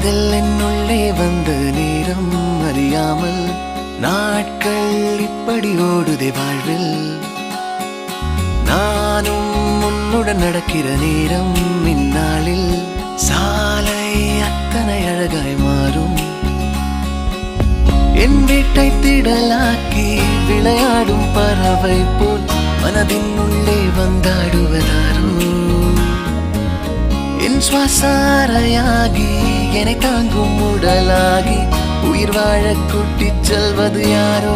காதல் என்னுள்ளே வந்த நேரம் அறியாமல் நாட்கள் இப்படி ஓடுதே வாழ்வில். நானும் உன்னுடன் நடக்கிற நேரம் இந்நாளில் சாலை அத்தனை அழகாய் மாறும். என் வீட்டை திடலாக்கி விளையாடும் பறவை போல் மனதின் உள்ளே வந்தாடுவதாரோ. என் சுவாசாரையாகி என்னை தாங்கும் உடலாகி உயிர் வாழ கூட்டிச் செல்வது யாரோ.